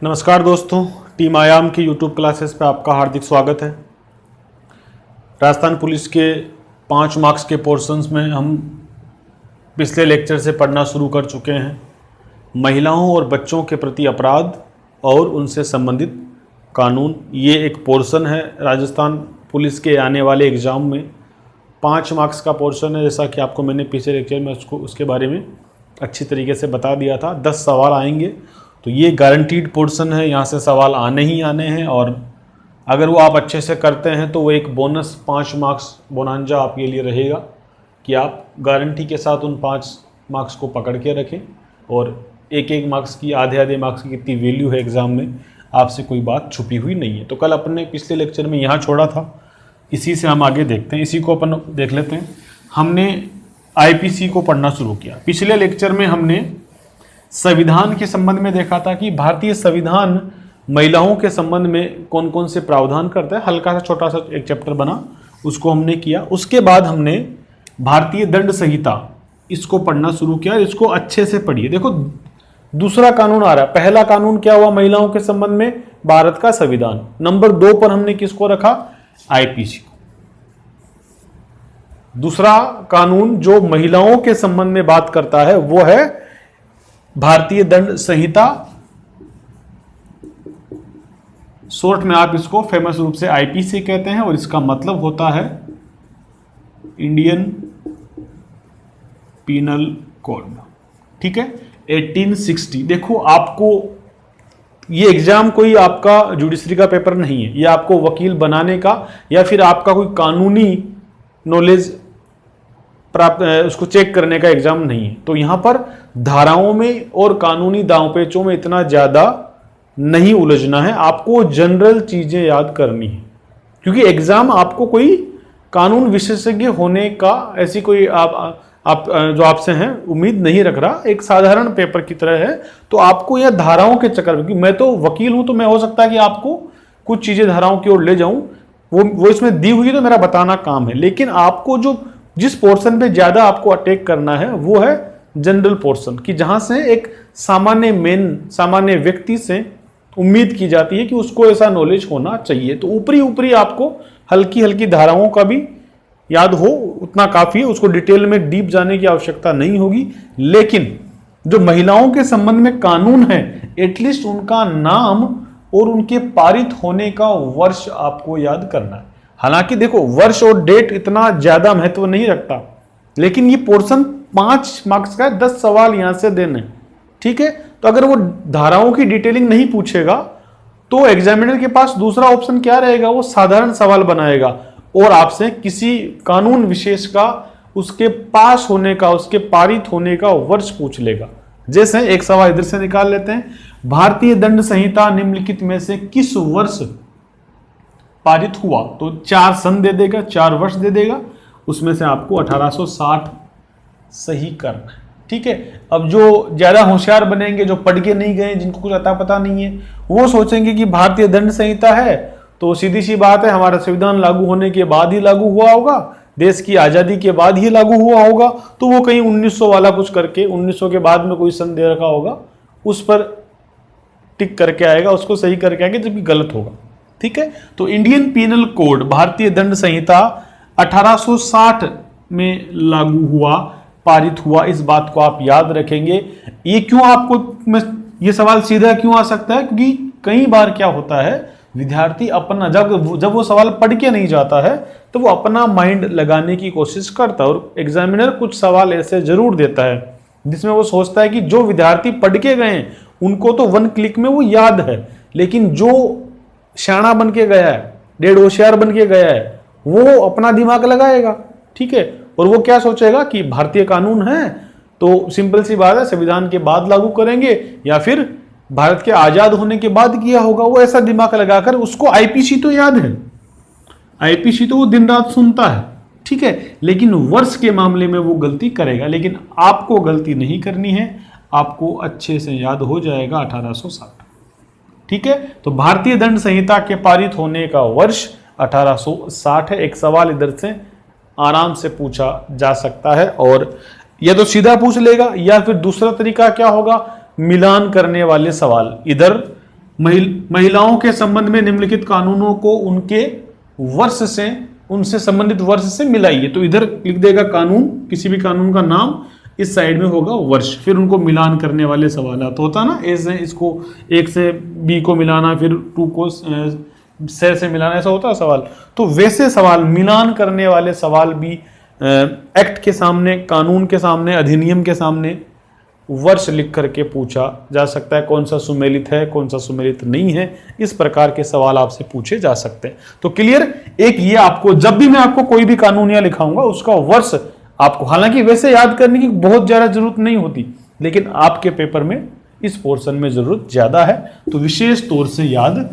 नमस्कार दोस्तों, टीम आयाम की यूट्यूब क्लासेस पे आपका हार्दिक स्वागत है। राजस्थान पुलिस के 5 मार्क्स के पोर्शंस में हम पिछले लेक्चर से पढ़ना शुरू कर चुके हैं। महिलाओं और बच्चों के प्रति अपराध और उनसे संबंधित कानून, ये एक पोर्शन है राजस्थान पुलिस के आने वाले एग्ज़ाम में। 5 मार्क्स का पोर्शन है, जैसा कि आपको मैंने पिछले लेक्चर में उसके बारे में अच्छी तरीके से बता दिया था। 10 सवाल आएंगे, तो ये गारंटीड पोर्शन है, यहाँ से सवाल आने ही आने हैं। और अगर वो आप अच्छे से करते हैं तो वो एक बोनस 5 मार्क्स बोनांजा आपके लिए रहेगा कि आप गारंटी के साथ उन 5 मार्क्स को पकड़ के रखें। और एक मार्क्स की, आधे मार्क्स की कितनी वैल्यू है एग्ज़ाम में, आपसे कोई बात छुपी हुई नहीं है। तो कल अपने पिछले लेक्चर में यहाँ छोड़ा था, इसी से हम आगे देखते हैं। इसी को अपन देख लेते हैं। हमने आईपीसी को पढ़ना शुरू किया। पिछले लेक्चर में हमने संविधान के संबंध में देखा था कि भारतीय संविधान महिलाओं के संबंध में कौन कौन से प्रावधान करता है। हल्का सा छोटा सा एक चैप्टर बना, उसको हमने किया। उसके बाद हमने भारतीय दंड संहिता, इसको पढ़ना शुरू किया। इसको अच्छे से पढ़िए। देखो, दूसरा कानून आ रहा है। पहला कानून क्या हुआ महिलाओं के संबंध में? भारत का संविधान। नंबर 2 पर हमने किसको रखा? आईपीसी को। दूसरा कानून जो महिलाओं के संबंध में बात करता है वो है भारतीय दंड संहिता। शॉर्ट में आप इसको फेमस रूप से आईपीसी कहते हैं, और इसका मतलब होता है इंडियन पीनल कोड। ठीक है, 1860। देखो, आपको ये एग्जाम कोई आपका जुडिशरी का पेपर नहीं है, ये आपको वकील बनाने का या फिर आपका कोई कानूनी नॉलेज प्राप्त, उसको चेक करने का एग्जाम नहीं है। तो यहां पर धाराओं में और कानूनी दांवपेचों में इतना ज्यादा नहीं उलझना है। आपको जनरल चीजें याद करनी है, क्योंकि एग्जाम आपको कोई कानून विशेषज्ञ होने का ऐसी कोई आप जो आपसे हैं उम्मीद नहीं रख रहा। एक साधारण पेपर की तरह है। तो आपको यह धाराओं के चक्कर में, क्योंकि मैं तो वकील हूं, तो मैं हो सकता है कि आपको कुछ चीजें धाराओं की ओर ले जाऊं, वो इसमें दी हुई तो मेरा बताना काम है। लेकिन आपको जो जिस पोर्शन पे ज्यादा आपको अटैक करना है वो है जनरल पोर्शन, कि जहां से एक सामान्य व्यक्ति से उम्मीद की जाती है कि उसको ऐसा नॉलेज होना चाहिए। तो ऊपरी आपको हल्की हल्की धाराओं का भी याद हो, उतना काफी है। उसको डिटेल में डीप जाने की आवश्यकता नहीं होगी। लेकिन जो महिलाओं के संबंध में कानून है, एटलीस्ट उनका नाम और उनके पारित होने का वर्ष आपको याद करना है। हालांकि देखो, वर्ष और डेट इतना ज्यादा महत्व नहीं रखता, लेकिन ये पोर्शन 5 मार्क्स का 10 सवाल यहां से देने। ठीक है, तो अगर वो धाराओं की डिटेलिंग नहीं पूछेगा तो एग्जामिनर के पास दूसरा ऑप्शन क्या रहेगा? वो साधारण सवाल बनाएगा और आपसे किसी कानून विशेष का, उसके पास होने का, उसके पारित होने का वर्ष पूछ लेगा। जैसे एक सवाल इधर से निकाल लेते हैं, भारतीय दंड संहिता निम्नलिखित में से किस वर्ष पारित हुआ? तो 4 सन दे देगा, 4 वर्ष दे देगा। उसमें से आपको 1860 सही करना है। ठीक है, अब जो ज्यादा होशियार बनेंगे, जो पढ़ के नहीं गए, जिनको कुछ अता पता नहीं है, वो सोचेंगे कि भारतीय दंड संहिता है तो सीधी सी बात है, हमारा संविधान लागू होने के बाद ही लागू हुआ होगा, देश की आजादी के बाद ही लागू हुआ होगा। तो वो कहीं 1900 वाला कुछ करके, 1900 के बाद में कोई सन दे रखा होगा, उस पर टिक करके आएगा, उसको सही करके आएंगे, जबकि गलत होगा। ठीक है, तो इंडियन पीनल कोड, भारतीय दंड संहिता 1860 में लागू हुआ, पारित हुआ। इस बात को आप याद रखेंगे। ये क्यों आपको, ये सवाल सीधा क्यों आ सकता है? क्योंकि कई बार क्या होता है, विद्यार्थी अपना जब वो सवाल पढ़ के नहीं जाता है तो वो अपना माइंड लगाने की कोशिश करता है, और एग्जामिनर कुछ सवाल ऐसे जरूर देता है जिसमें वो सोचता है कि जो विद्यार्थी पढ़ के गए हैं उनको तो 1 क्लिक में वो याद है, लेकिन जो शाना बन के गया है, डेढ़ होशियार बन के गया है, वो अपना दिमाग लगाएगा। ठीक है, और वो क्या सोचेगा कि भारतीय कानून है तो सिंपल सी बात है, संविधान के बाद लागू करेंगे या फिर भारत के आजाद होने के बाद किया होगा। वो ऐसा दिमाग लगाकर, उसको आईपीसी तो याद है, आईपीसी तो वो दिन रात सुनता है। ठीक है, लेकिन वर्ष के मामले में वो गलती करेगा। लेकिन आपको गलती नहीं करनी है, आपको अच्छे से याद हो जाएगा 1860। ठीक है, तो भारतीय दंड संहिता के पारित होने का वर्ष 1860 है। एक सवाल इधर से आराम से पूछा जा सकता है, और या तो सीधा पूछ लेगा या फिर दूसरा तरीका क्या होगा, मिलान करने वाले सवाल। इधर महिलाओं के संबंध में निम्नलिखित कानूनों को उनके वर्ष से, उनसे संबंधित वर्ष से मिलाइए। तो इधर लिख देगा कानून, किसी भी कानून का नाम, इस साइड में होगा वर्ष, फिर उनको मिलान करने वाले सवाल तो होता ना, ए से इसको, एक से बी को मिलाना, फिर टू को से मिलाना, ऐसा होता है सवाल। तो वैसे सवाल, मिलान करने वाले सवाल भी एक्ट के सामने, कानून के सामने, अधिनियम के सामने वर्ष लिख करके पूछा जा सकता है। कौन सा सुमेलित है, कौन सा सुमेलित नहीं है, इस प्रकार के सवाल आपसे पूछे जा सकते हैं। तो क्लियर, एक ये आपको, जब भी मैं आपको कोई भी कानून या लिखाऊंगा उसका वर्ष आपको, हालांकि वैसे याद करने की बहुत ज्यादा जरूरत नहीं होती, लेकिन आपके पेपर में इस पोर्शन में जरूरत ज्यादा है, तो विशेष तौर से याद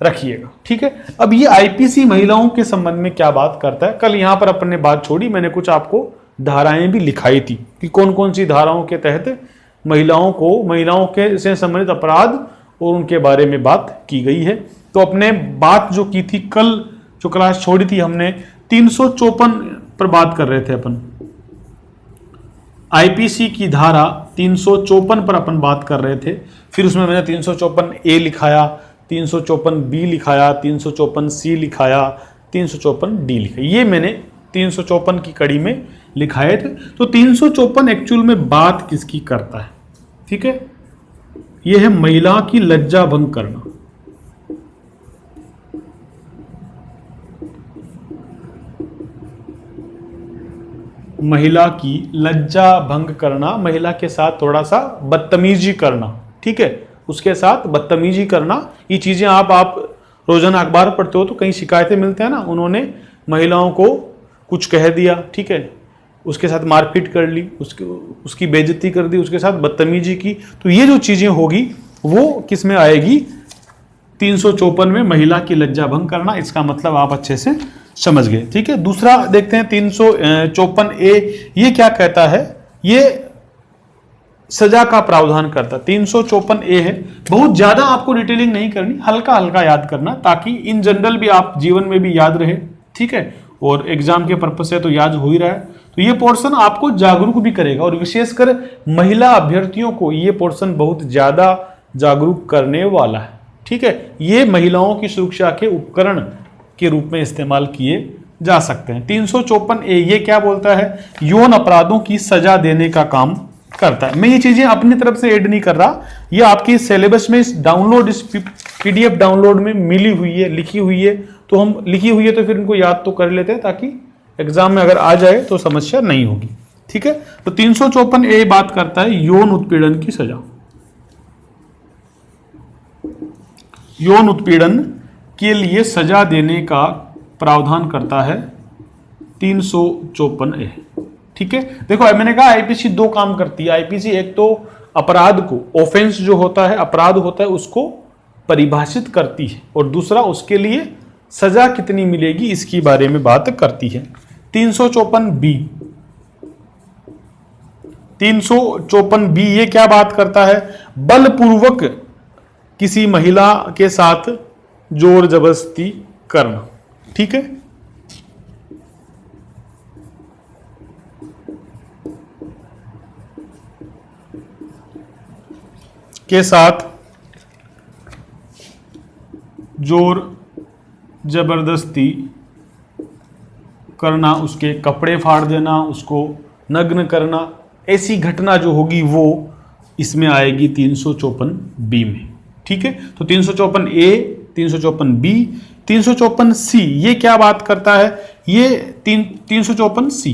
रखिएगा। ठीक है, अब ये आईपीसी महिलाओं के संबंध में क्या बात करता है, कल यहां पर अपन ने बात छोड़ी, मैंने कुछ आपको धाराएं भी लिखाई थी कि कौन कौन सी धाराओं के तहत महिलाओं के से संबंधित अपराध और उनके बारे में बात की गई है। तो अपने बात जो की थी कल, जो क्लास छोड़ी थी हमने, 354 पर बात कर रहे थे अपन, आईपीसी की धारा 354 पर अपन बात कर रहे थे। फिर उसमें मैंने 354 ए लिखाया, 354 बी लिखाया, 354 सी लिखाया, 354 डी लिखाया, ये मैंने 354 की कड़ी में लिखाए थे। तो 354 एक्चुअल में बात किसकी करता है, ठीक है, यह है महिला की लज्जा भंग करना। महिला की लज्जा भंग करना, महिला के साथ थोड़ा सा बदतमीजी करना, ठीक है, उसके साथ बदतमीजी करना। ये चीजें आप रोजाना अखबार पढ़ते हो तो कई शिकायतें मिलते हैं ना, उन्होंने महिलाओं को कुछ कह दिया, ठीक है, उसके साथ मारपीट कर ली, उसकी बेइज्जती कर दी, उसके साथ बदतमीजी की, तो ये जो चीजें होगी वो किस में आएगी, 354 में महिला की लज्जा भंग करना। इसका मतलब आप अच्छे से समझ गए। ठीक है, दूसरा देखते हैं 354 ए, ये क्या कहता है, ये सजा का प्रावधान करता है। 354 ए है, बहुत ज्यादा आपको डिटेलिंग नहीं करनी, हल्का हल्का याद करना, ताकि इन जनरल भी आप जीवन में भी याद रहे, ठीक है, और एग्जाम के पर्पज से तो याद हो ही रहा है। तो ये पोर्शन आपको जागरूक भी करेगा, और विशेषकर महिला अभ्यर्थियों को ये पोर्शन बहुत ज्यादा जागरूक करने वाला है। ठीक है, ये महिलाओं की सुरक्षा के उपकरण के रूप में इस्तेमाल किए जा सकते हैं। 354 ए ये क्या बोलता है, यौन अपराधों की सजा देने का काम करता है। मैं ये चीजें अपनी तरफ से ऐड नहीं कर रहा, ये आपकी सिलेबस में इस पीडीएफ डाउनलोड में मिली हुई है, लिखी हुई है, तो हम लिखी हुई है तो फिर इनको याद तो कर लेते हैं, ताकि एग्जाम में अगर आ जाए तो समस्या नहीं होगी। ठीक है, तो 354 ए बात करता है यौन उत्पीड़न की सजा। यौन उत्पीड़न के लिए सजा देने का प्रावधान करता है 354 ए। ठीक है, देखो मैंने कहा आईपीसी दो काम करती है। आईपीसी एक तो अपराध को, ऑफेंस जो होता है, अपराध होता है, उसको परिभाषित करती है, और दूसरा उसके लिए सजा कितनी मिलेगी इसकी बारे में बात करती है। 354 बी, 354 बी ये क्या बात करता है, बलपूर्वक किसी महिला के साथ जोर जबरदस्ती करना। ठीक है, के साथ जोर जबरदस्ती करना, उसके कपड़े फाड़ देना, उसको नग्न करना, ऐसी घटना जो होगी वो इसमें आएगी 354 बी में। ठीक है, तो 354 ए, 354 बी, 354 सी ये क्या बात करता है, ये 354 सी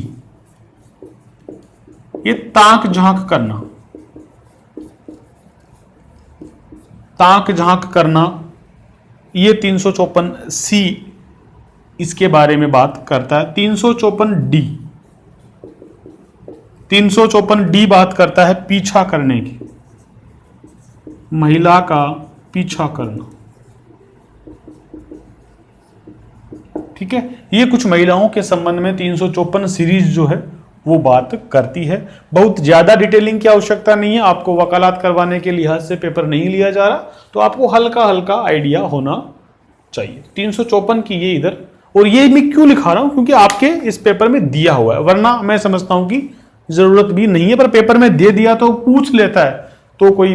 ये ताक झांक करना, ताक झांक करना, ये 354 सी इसके बारे में बात करता है। 354 डी, 354 डी बात करता है पीछा करने की, महिला का पीछा करना। ठीक है, ये कुछ महिलाओं के संबंध में 354 सीरीज जो है वो बात करती है। बहुत ज्यादा डिटेलिंग की आवश्यकता नहीं है, आपको वकालत करवाने के लिहाज से पेपर नहीं लिया जा रहा, तो आपको हल्का हल्का आइडिया होना चाहिए। 354 की ये इधर, और ये मैं क्यों लिखा रहा हूं, क्योंकि आपके इस पेपर में दिया हुआ है, वरना मैं समझता हूं कि जरूरत भी नहीं है, पर पेपर में दे दिया तो पूछ लेता है, तो कोई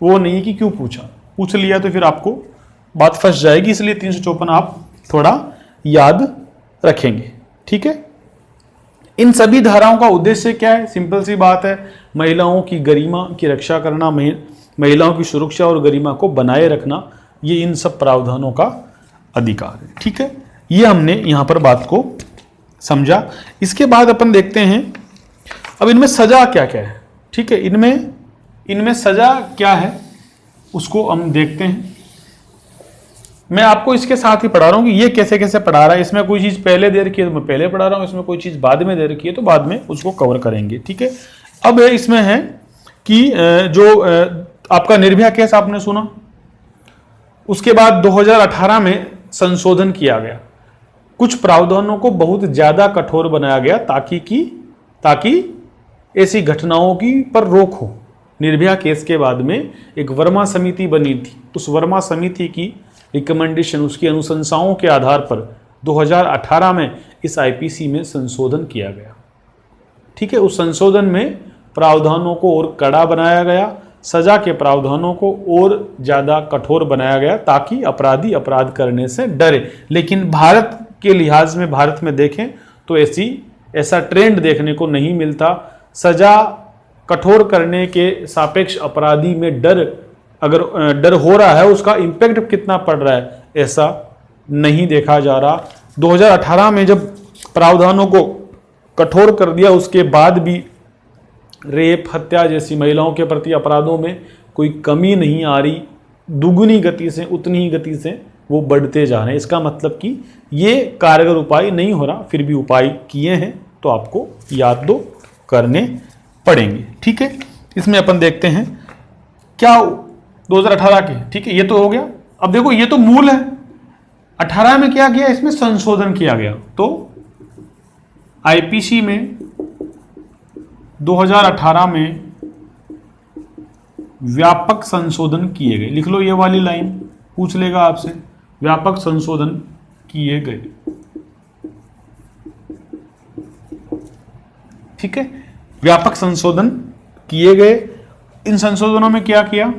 वो नहीं कि क्यों पूछा। पूछ लिया तो फिर आपको बात फंस जाएगी, इसलिए 354 आप थोड़ा याद रखेंगे। ठीक है, इन सभी धाराओं का उद्देश्य क्या है? सिंपल सी बात है, महिलाओं की गरिमा की रक्षा करना, महिलाओं की सुरक्षा और गरिमा को बनाए रखना, ये इन सब प्रावधानों का अधिकार है। ठीक है, ये हमने यहां पर बात को समझा। इसके बाद अपन देखते हैं अब इनमें सजा क्या क्या है। ठीक है, इनमें सजा क्या है उसको हम देखते हैं। मैं आपको इसके साथ ही पढ़ा रहा हूं कि ये कैसे कैसे पढ़ा रहा है। इसमें कोई चीज पहले दे रखी है तो मैं पहले पढ़ा रहा हूं, इसमें कोई चीज बाद में दे रखी है तो बाद में उसको कवर करेंगे। ठीक है, अब इसमें है कि जो आपका निर्भया केस आपने सुना, उसके बाद 2018 में संशोधन किया गया, कुछ प्रावधानों को बहुत ज्यादा कठोर बनाया गया ताकि ऐसी घटनाओं की पर रोक हो। निर्भया केस के बाद में एक वर्मा समिति बनी थी, उस वर्मा समिति की रिकमेंडेशन, उसकी अनुशंसाओं के आधार पर 2018 में इस आईपीसी में संशोधन किया गया। ठीक है, उस संशोधन में प्रावधानों को और कड़ा बनाया गया, सजा के प्रावधानों को और ज्यादा कठोर बनाया गया ताकि अपराधी अपराध करने से डरे। लेकिन भारत के लिहाज में, भारत में देखें तो ऐसा ट्रेंड देखने को नहीं मिलता। सजा कठोर करने के सापेक्ष अपराधी में अगर डर हो रहा है, उसका इंपैक्ट कितना पड़ रहा है, ऐसा नहीं देखा जा रहा। 2018 में जब प्रावधानों को कठोर कर दिया, उसके बाद भी रेप, हत्या जैसी महिलाओं के प्रति अपराधों में कोई कमी नहीं आ रही, दुगुनी गति से, उतनी ही गति से वो बढ़ते जा रहे हैं। इसका मतलब कि ये कारगर उपाय नहीं हो रहा, फिर भी उपाय किए हैं तो आपको याद दो करने पड़ेंगे। ठीक है, इसमें अपन देखते हैं क्या 2018 के। ठीक है, ये तो हो गया। अब देखो, ये तो मूल है। 18 में क्या किया, इसमें संशोधन किया गया। तो आईपीसी में 2018 में व्यापक संशोधन किए गए। लिख लो ये वाली लाइन, पूछ लेगा आपसे, व्यापक संशोधन किए गए। ठीक है, व्यापक संशोधन किए गए। इन संशोधनों में क्या किया,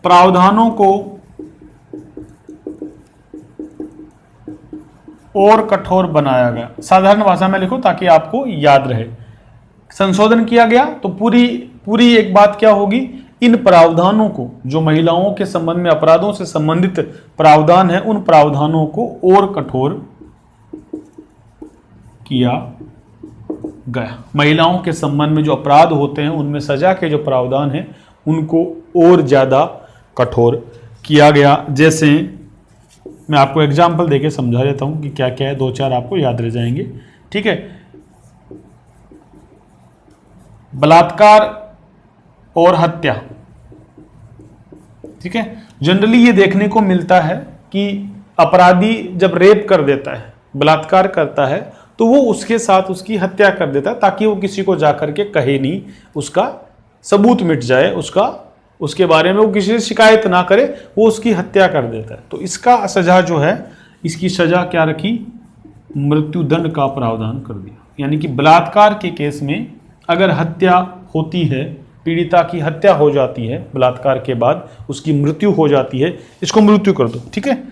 प्रावधानों को और कठोर बनाया गया। साधारण भाषा में लिखो ताकि आपको याद रहे। संशोधन किया गया तो पूरी एक बात क्या होगी, इन प्रावधानों को, जो महिलाओं के संबंध में अपराधों से संबंधित प्रावधान है, उन प्रावधानों को और कठोर किया गया। महिलाओं के संबंध में जो अपराध होते हैं उनमें सजा के जो प्रावधान हैं उनको और ज्यादा कठोर किया गया। जैसे मैं आपको एग्जाम्पल देके समझा देता हूं कि क्या क्या है, 2-4 आपको याद रह जाएंगे। ठीक है, बलात्कार और हत्या। ठीक है, जनरली ये देखने को मिलता है कि अपराधी जब रेप कर देता है, बलात्कार करता है, तो वो उसके साथ उसकी हत्या कर देता है ताकि वो किसी को जाकर के कहे नहीं, उसका सबूत मिट जाए, उसके बारे में वो किसी से शिकायत ना करे, वो उसकी हत्या कर देता है। तो इसका सजा जो है, इसकी सजा क्या रखी, मृत्युदंड का प्रावधान कर दिया। यानी कि बलात्कार के केस में अगर हत्या होती है, पीड़िता की हत्या हो जाती है, बलात्कार के बाद उसकी मृत्यु हो जाती है, इसको मृत्यु कर दो। ठीक है,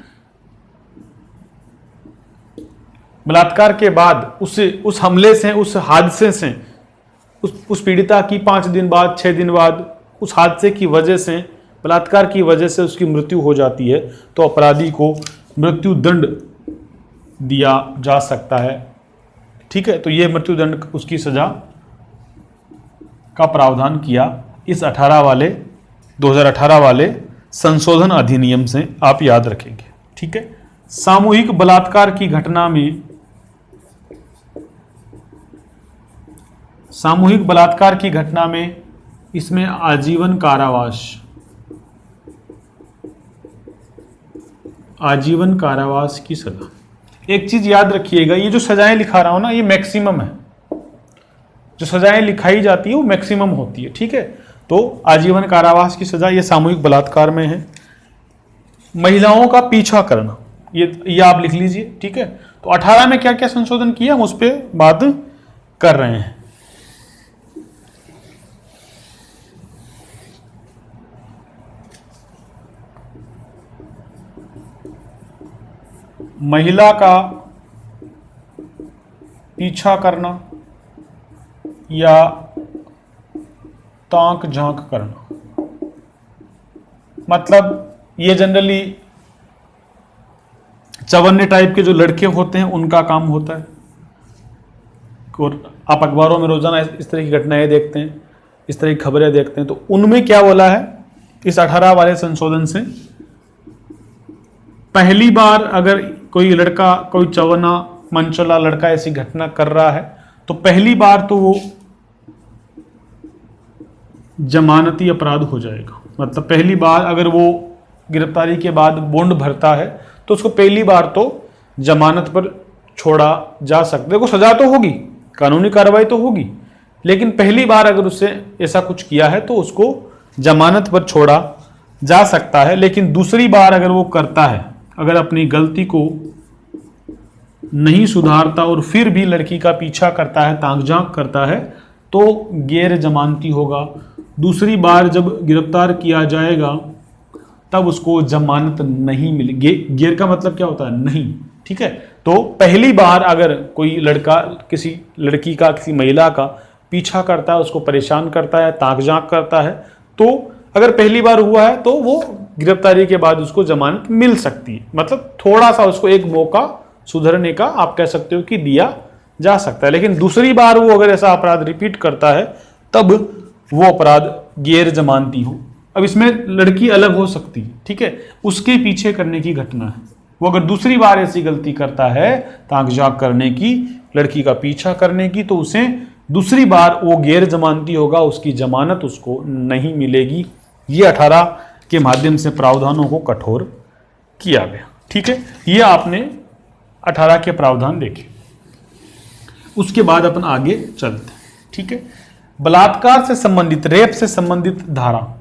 बलात्कार के बाद उस हमले से, उस हादसे से, उस पीड़िता की 5 दिन बाद, 6 दिन बाद उस हादसे की वजह से, बलात्कार की वजह से उसकी मृत्यु हो जाती है, तो अपराधी को मृत्युदंड दिया जा सकता है। ठीक है, तो ये मृत्युदंड, उसकी सजा का प्रावधान किया इस 2018 वाले संशोधन अधिनियम से, आप याद रखेंगे। ठीक है, सामूहिक बलात्कार की घटना में, सामूहिक बलात्कार की घटना में इसमें आजीवन कारावास की सजा। एक चीज याद रखिएगा, ये जो सजाएं लिखा रहा हूं ना, ये मैक्सिमम है। जो सजाएं लिखाई जाती है वो मैक्सिमम होती है। ठीक है, तो आजीवन कारावास की सजा ये सामूहिक बलात्कार में है। महिलाओं का पीछा करना, ये आप लिख लीजिए। ठीक है, तो 18 में क्या क्या संशोधन किया, हम उस पर बात कर रहे हैं। महिला का पीछा करना या ताक झांक करना, मतलब ये जनरली चवन्ने टाइप के जो लड़के होते हैं उनका काम होता है। और आप अखबारों में रोजाना इस तरह की घटनाएं देखते हैं, इस तरह की खबरें देखते हैं। तो उनमें क्या बोला है इस 18 वाले संशोधन से, पहली बार अगर कोई लड़का, कोई चवन्ना मनचला लड़का ऐसी घटना कर रहा है तो पहली बार तो वो जमानती अपराध हो जाएगा। मतलब पहली बार अगर वो गिरफ्तारी के बाद बॉन्ड भरता है तो उसको पहली बार तो जमानत पर छोड़ा जा सकता है। देखो सजा तो होगी, कानूनी कार्रवाई तो होगी, लेकिन पहली बार अगर उससे ऐसा कुछ किया है तो उसको जमानत पर छोड़ा जा सकता है। लेकिन दूसरी बार अगर वो करता है, अगर अपनी गलती को नहीं सुधारता और फिर भी लड़की का पीछा करता है, ताक झांक करता है, तो गैर जमानती होगा। दूसरी बार जब गिरफ्तार किया जाएगा तब उसको जमानत नहीं मिलेगी। गैर का मतलब क्या होता है? नहीं, ठीक है। तो पहली बार अगर कोई लड़का किसी लड़की का, किसी महिला का पीछा करता है, उसको परेशान करता है, ताक झांक करता है, तो अगर पहली बार हुआ है तो वो गिरफ्तारी के बाद उसको जमानत मिल सकती है। मतलब थोड़ा सा उसको एक मौका सुधरने का आप कह सकते हो कि दिया जा सकता है। लेकिन दूसरी बार वो अगर ऐसा अपराध रिपीट करता है तब वो अपराध गैर जमानती हो। अब इसमें लड़की अलग हो सकती है, ठीक है, उसके पीछे करने की घटना है। वो अगर दूसरी बार ऐसी गलती करता है, ताक झांक करने की, लड़की का पीछा करने की, तो उसे दूसरी बार वो गैर जमानती होगा, उसकी जमानत उसको नहीं मिलेगी। ये 18 के माध्यम से प्रावधानों को कठोर किया गया, ठीक है। ये आपने 18 के प्रावधान देखे। उसके बाद अपन आगे चलते हैं, ठीक है। बलात्कार से संबंधित, रेप से संबंधित धारा,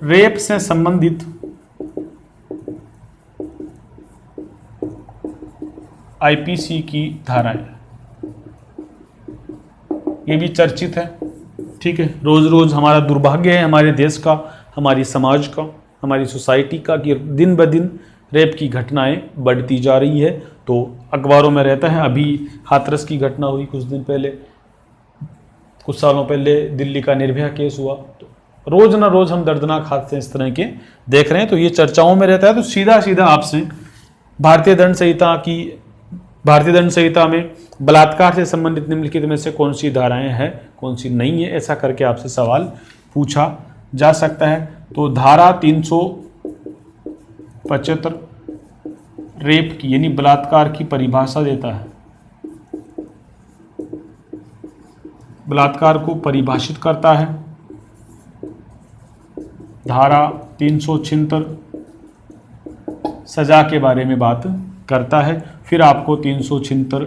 रेप से संबंधित आईपीसी की धाराएं, ये भी चर्चित है, ठीक है। रोज रोज हमारा दुर्भाग्य है, हमारे देश का, हमारी समाज का, हमारी सोसाइटी का, कि दिन ब दिन रेप की घटनाएं बढ़ती जा रही है। तो अखबारों में रहता है। अभी हाथरस की घटना हुई कुछ दिन पहले, कुछ सालों पहले दिल्ली का निर्भया केस हुआ। तो रोज ना रोज हम दर्दनाक हादसे इस तरह के देख रहे हैं, तो ये चर्चाओं में रहता है। तो सीधा सीधा आपसे भारतीय दंड संहिता में बलात्कार से संबंधित निम्नलिखित में से कौन सी धाराएं हैं, कौन सी नहीं है, ऐसा करके आपसे सवाल पूछा जा सकता है। तो धारा 375 रेप की यानी बलात्कार की परिभाषा देता है, बलात्कार को परिभाषित करता है। धारा 376 सजा के बारे में बात करता है। फिर आपको 376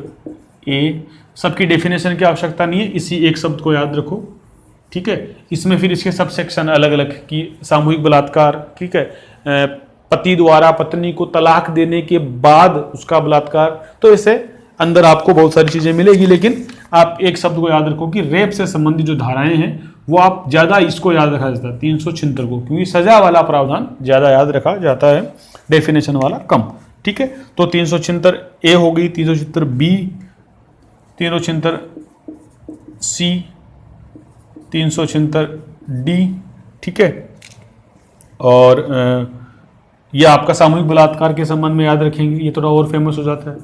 ए, सबकी डेफिनेशन की आवश्यकता नहीं है, इसी एक शब्द को याद रखो, ठीक है। इसमें फिर इसके सब सेक्शन अलग अलग कि सामूहिक बलात्कार, ठीक है, पति द्वारा पत्नी को तलाक देने के बाद उसका बलात्कार, तो इसे अंदर आपको बहुत सारी चीजें मिलेगी। लेकिन आप एक शब्द को याद रखो कि रेप से संबंधित जो धाराएं हैं वो आप ज्यादा इसको याद रखा जाता है 376 को, क्योंकि सजा वाला प्रावधान ज्यादा याद रखा जाता है, डेफिनेशन वाला कम, ठीक है। तो 376 ए हो गई, 376 बी, 376 सी, 376 डी, ठीक है। और यह आपका सामूहिक बलात्कार के संबंध में याद रखेंगे, ये थोड़ा और फेमस हो जाता है।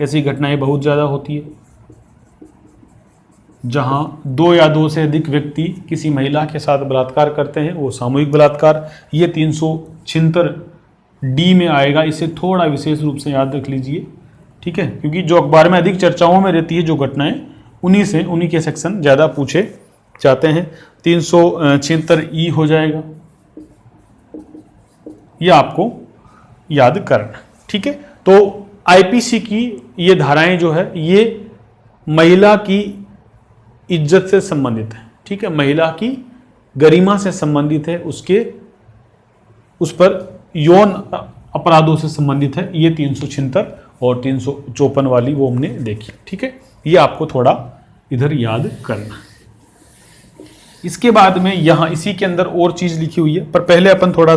ऐसी घटनाएं बहुत ज़्यादा होती है जहां 2 या 2 से अधिक व्यक्ति किसी महिला के साथ बलात्कार करते हैं, वो सामूहिक बलात्कार। ये 376 डी में आएगा, इसे थोड़ा विशेष रूप से याद रख लीजिए, ठीक है, क्योंकि जो अखबार में अधिक चर्चाओं में रहती है जो घटनाएं, उन्हीं के सेक्शन ज़्यादा पूछे जाते हैं। 376 ई हो जाएगा, ये आपको याद करना, ठीक है। तो आईपीसी की ये धाराएं जो है ये महिला की इज्जत से संबंधित है, ठीक है, महिला की गरिमा से संबंधित है, उस पर यौन अपराधों से संबंधित है। ये 376 और 354 वाली वो हमने देखी, ठीक है। ये आपको थोड़ा इधर याद करना। इसके बाद में यहाँ इसी के अंदर और चीज लिखी हुई है, पर पहले अपन थोड़ा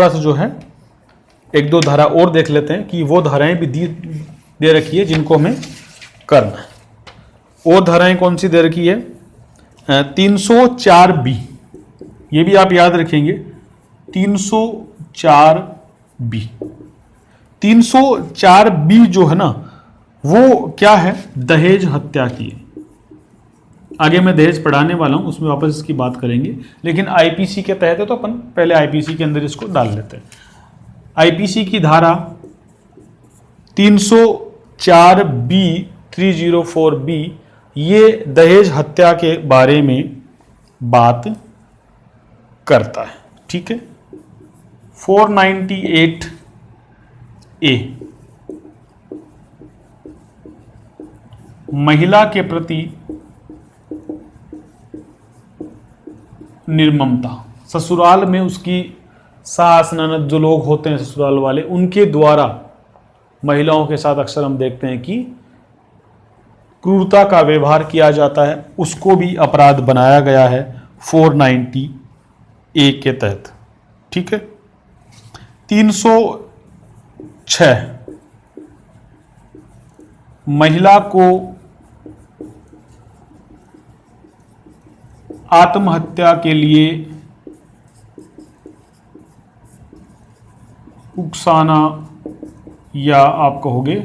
सा जो है एक दो धारा और देख लेते हैं कि वो धाराएं भी दे रखी है जिनको हमें करना है। वो धाराएं कौन सी दे रखी है? 304B, ये भी आप याद रखेंगे। 304B, 304B जो है ना वो क्या है? दहेज हत्या की है। आगे मैं दहेज पढ़ाने वाला हूं, उसमें वापस इसकी बात करेंगे, लेकिन आईपीसी के तहत है तो अपन पहले आईपीसी के अंदर इसको डाल लेते हैं। आईपीसी की धारा 304B 304B ये दहेज हत्या के बारे में बात करता है। ठीक है। 498A महिला के प्रति निर्ममता, ससुराल में उसकी सास ननद जो लोग होते हैं ससुराल वाले, उनके द्वारा महिलाओं के साथ अक्सर हम देखते हैं कि क्रूरता का व्यवहार किया जाता है, उसको भी अपराध बनाया गया है 490A के तहत। ठीक है। 306 महिला को आत्महत्या के लिए उकसाना या आप कहोगे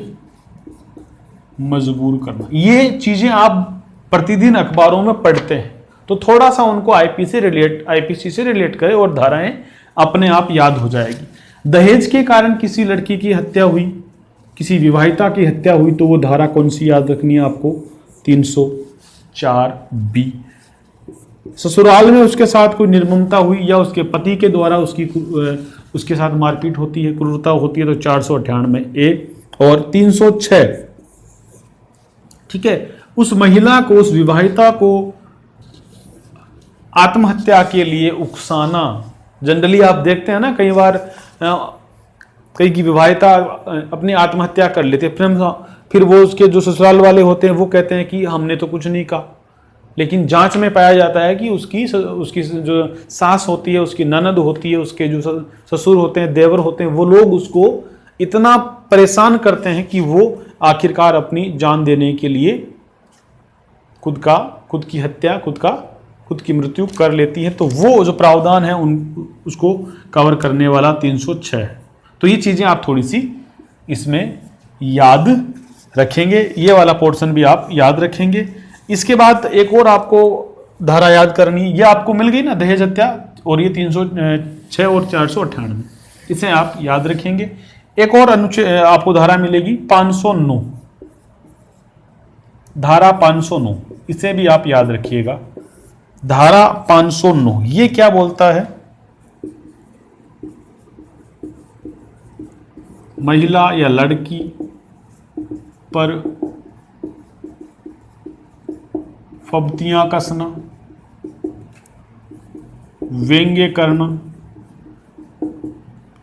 मजबूर करना, ये चीजें आप प्रतिदिन अखबारों में पढ़ते हैं तो थोड़ा सा उनको आईपीसी से रिलेट करें और धाराएं अपने आप याद हो जाएगी। दहेज के कारण किसी लड़की की हत्या हुई, किसी विवाहिता की हत्या हुई, तो वो धारा कौन सी याद रखनी है आपको? 304B। ससुराल में उसके साथ कोई निर्ममता हुई या उसके पति के द्वारा उसके साथ मारपीट होती है, क्रूरता होती है, तो 498A। और 306, ठीक है, उस महिला को, उस विवाहिता को आत्महत्या के लिए उकसाना। जनरली आप देखते हैं ना, कई बार कई की विवाहिता अपनी आत्महत्या कर लेते हैं, फिर वो उसके जो ससुराल वाले होते हैं वो कहते हैं कि हमने तो कुछ नहीं कहा, लेकिन जांच में पाया जाता है कि उसकी जो सास होती है, उसकी ननद होती है, उसके जो ससुर होते हैं, देवर होते हैं, वो लोग उसको इतना परेशान करते हैं कि वो आखिरकार अपनी जान देने के लिए खुद की हत्या, खुद की मृत्यु कर लेती है। तो वो जो प्रावधान है उसको कवर करने वाला 306 है। तो ये चीजें आप थोड़ी सी इसमें याद रखेंगे, ये वाला पोर्शन भी आप याद रखेंगे। इसके बाद एक और आपको धारा याद करनी, ये आपको मिल गई ना, दहेज हत्या, और ये 306 और 498, इसे आप याद रखेंगे। एक और अनुच्छेद आपको धारा मिलेगी 509, धारा 509, इसे भी आप याद रखिएगा। धारा 509 ये क्या बोलता है? महिला या लड़की पर फब्तियां कसना, व्यंग्य करना।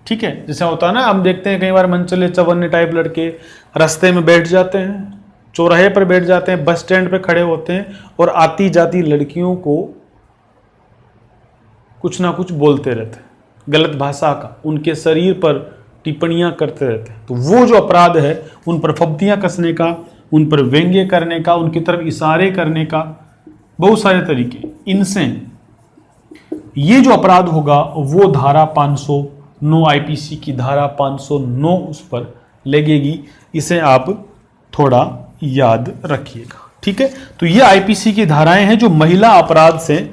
ठीक है, जैसे होता है ना, हम देखते हैं कई बार मनचले चवन्ने टाइप लड़के रास्ते में बैठ जाते हैं, चौराहे पर बैठ जाते हैं, बस स्टैंड पे खड़े होते हैं और आती जाती लड़कियों को कुछ ना कुछ बोलते रहते हैं, गलत भाषा का, उनके शरीर पर टिप्पणियां करते रहते हैं। तो वो जो अपराध है, उन पर फब्तियां कसने का, उन पर व्यंग्य करने का, उनकी तरफ इशारे करने का, बहुत सारे तरीके, इनसे ये जो अपराध होगा वो धारा 509 आईपीसी की धारा 509 उस पर लगेगी। इसे आप थोड़ा याद रखिएगा। ठीक है, तो ये आईपीसी की धाराएं हैं जो महिला अपराध से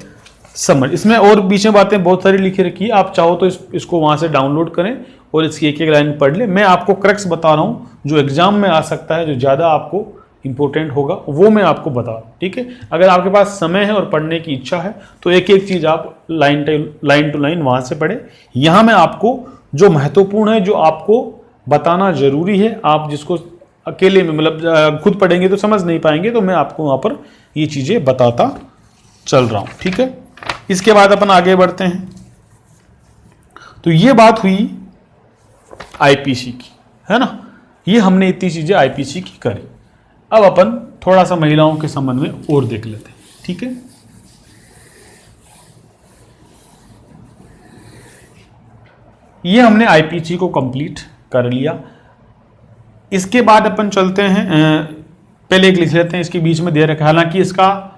समझ। इसमें और बीच में बातें बहुत सारी लिखी रखी है, आप चाहो तो इसको वहां से डाउनलोड करें और इसकी एक एक लाइन पढ़ ले। मैं आपको क्रक्स बता रहा हूं जो एग्जाम में आ सकता है, जो ज्यादा आपको इंपॉर्टेंट होगा वो मैं आपको बता रहा हूं। ठीक है, अगर आपके पास समय है और पढ़ने की इच्छा है तो एक एक चीज आप लाइन टू लाइन वहां से पढ़े। यहां मैं आपको जो महत्वपूर्ण है, जो आपको बताना जरूरी है, आप जिसको अकेले में मतलब खुद पढ़ेंगे तो समझ नहीं पाएंगे, तो मैं आपको वहां पर ये चीजें बताता चल रहा हूं। ठीक है, इसके बाद अपन आगे बढ़ते हैं। तो ये बात हुई आईपीसी की, है ना, ये हमने इतनी चीजें आईपीसी की करी। अब अपन थोड़ा सा महिलाओं के संबंध में और देख लेते हैं। ठीक है, ये हमने आईपीसी को कंप्लीट कर लिया। इसके बाद अपन चलते हैं, पहले एक लिख लेते हैं, इसके बीच में दे रखा, हालांकि इसका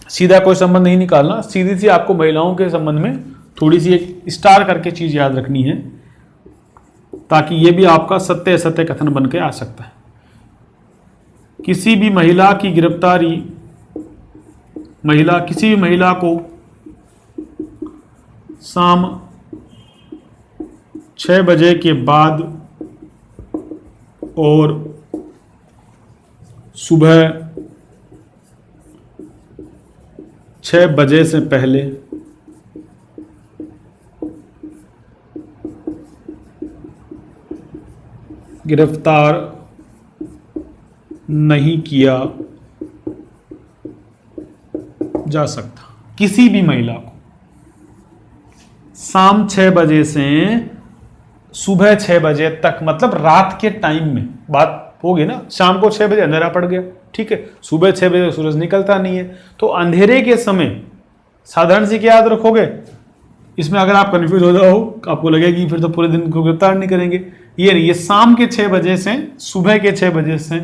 सीधा कोई संबंध नहीं निकालना, सीधी सी आपको महिलाओं के संबंध में थोड़ी सी एक स्टार करके चीज याद रखनी है, ताकि ये भी आपका सत्य असत्य कथन बन के आ सकता है। किसी भी महिला की गिरफ्तारी, किसी भी महिला को शाम 6 बजे के बाद और सुबह 6 बजे से पहले गिरफ्तार नहीं किया जा सकता। किसी भी महिला को शाम 6 बजे से सुबह 6 बजे तक, मतलब रात के टाइम में बात होगी ना, शाम को 6 बजे अंधेरा पड़ गया, ठीक है, सुबह 6 बजे सूरज निकलता नहीं है, तो अंधेरे के समय साधारण सी क्या याद रखोगे, इसमें अगर आप कंफ्यूज हो जाओ, आपको लगेगी फिर तो पूरे दिन को गिरफ्तार नहीं करेंगे, ये नहीं, ये शाम के 6 बजे से सुबह के 6 बजे से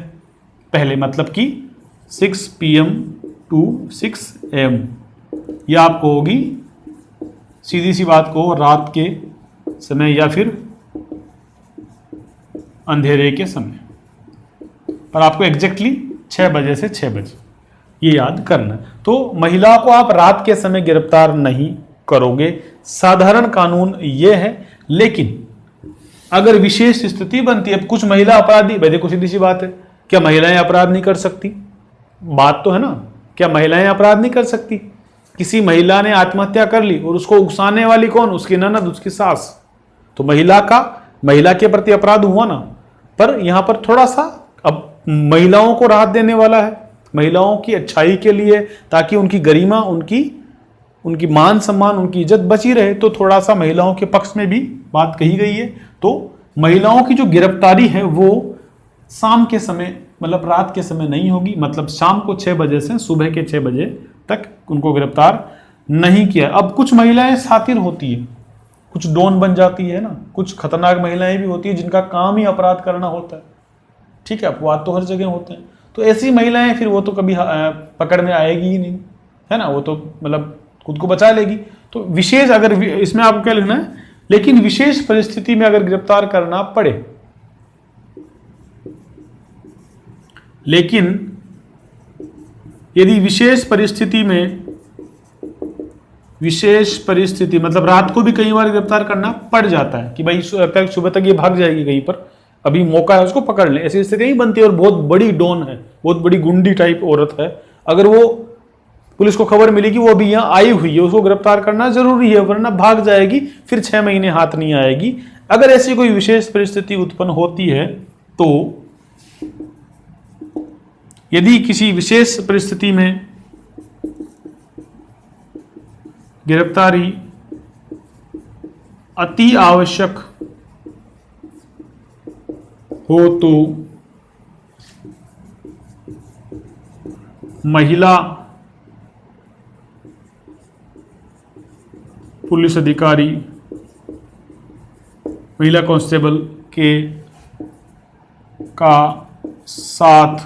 पहले, मतलब कि 6 PM to 6 AM, यह आपको होगी सीधी सी बात को रात के समय या फिर अंधेरे के समय, पर आपको एग्जैक्टली 6 बजे से 6 बजे ये याद करना। तो महिला को आप रात के समय गिरफ्तार नहीं करोगे, साधारण कानून ये है। लेकिन अगर विशेष स्थिति बनती है, कुछ महिला अपराधी, भाई देखो सीधी सी बात है, क्या महिलाएं अपराध नहीं कर सकती? बात तो है ना, क्या महिलाएं अपराध नहीं कर सकती? किसी महिला ने आत्महत्या कर ली और उसको उकसाने वाली कौन? उसकी ननद, उसकी सास, तो महिला के प्रति अपराध हुआ ना। पर यहां पर थोड़ा सा अब महिलाओं को राहत देने वाला है, महिलाओं की अच्छाई के लिए, ताकि उनकी गरिमा, उनकी मान सम्मान, उनकी इज्जत बची रहे, तो थोड़ा सा महिलाओं के पक्ष में भी बात कही गई है। तो महिलाओं की जो गिरफ्तारी है वो शाम के समय, मतलब रात के समय नहीं होगी, मतलब शाम को 6 बजे से सुबह के 6 बजे तक उनको गिरफ्तार नहीं किया। अब कुछ महिलाएं शातिर होती है, कुछ डॉन बन जाती है ना, कुछ खतरनाक महिलाएं भी होती है जिनका काम ही अपराध करना होता है, ठीक है, अपवाद तो हर जगह होते हैं। तो ऐसी महिलाएं फिर वो तो कभी पकड़ में आएगी ही नहीं, है ना, वो तो मतलब खुद को बचा लेगी। तो विशेष, अगर इसमें आपको क्या लिखना है, लेकिन विशेष परिस्थिति में अगर गिरफ्तार करना पड़े, लेकिन यदि विशेष परिस्थिति मतलब रात को भी कई बार गिरफ्तार करना पड़ जाता है कि भाई सुबह तक ये भाग जाएगी कहीं पर, अभी मौका है उसको पकड़ लें, ऐसी स्थिति नहीं बनती। और बहुत बड़ी डॉन है, बहुत बड़ी गुंडी टाइप औरत है, अगर वो पुलिस को खबर मिलेगी वो अभी यहाँ आई हुई है, उसको गिरफ्तार करना जरूरी है, वरना भाग जाएगी, फिर 6 महीने हाथ नहीं आएगी। अगर ऐसी कोई विशेष परिस्थिति उत्पन्न होती है, तो यदि किसी विशेष परिस्थिति में गिरफ्तारी अति आवश्यक हो तो महिला पुलिस अधिकारी, महिला कांस्टेबल का साथ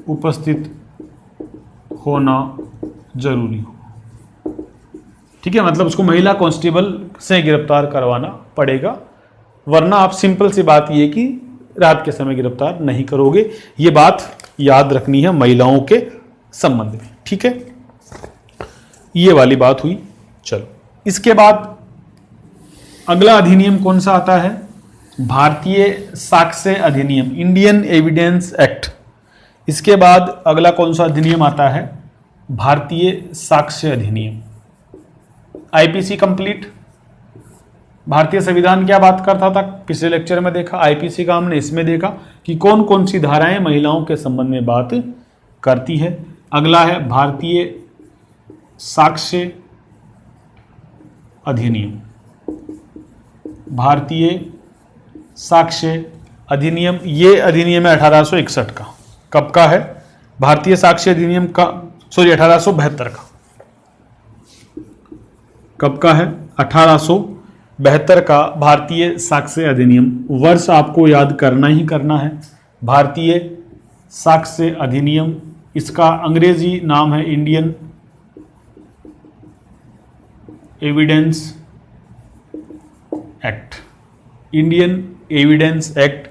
उपस्थित होना जरूरी हो, ठीक है, मतलब उसको महिला कांस्टेबल से गिरफ्तार करवाना पड़ेगा, वरना आप सिंपल सी बात ये कि रात के समय गिरफ्तार नहीं करोगे। ये बात याद रखनी है महिलाओं के संबंध में, ठीक है, ये वाली बात हुई। चलो, इसके बाद अगला अधिनियम कौन सा आता है? भारतीय साक्ष्य अधिनियम, इंडियन एविडेंस एक्ट। इसके बाद अगला कौन सा अधिनियम आता है? भारतीय साक्ष्य अधिनियम। IPC complete. भारतीय संविधान क्या बात करता था पिछले लेक्चर में देखा, आईपीसी का हमने इसमें देखा कि कौन कौन सी धाराएं महिलाओं के संबंध में बात करती है। अगला है भारतीय साक्ष्य अधिनियम। भारतीय साक्ष्य अधिनियम, ये अधिनियम है 1861 का। कब का है? भारतीय साक्ष्य अधिनियम का, 1872 का। कब का है? 1872 का भारतीय साक्ष्य अधिनियम। वर्ष आपको याद करना ही करना है। भारतीय साक्ष्य अधिनियम, इसका अंग्रेजी नाम है Indian evidence act. Indian evidence act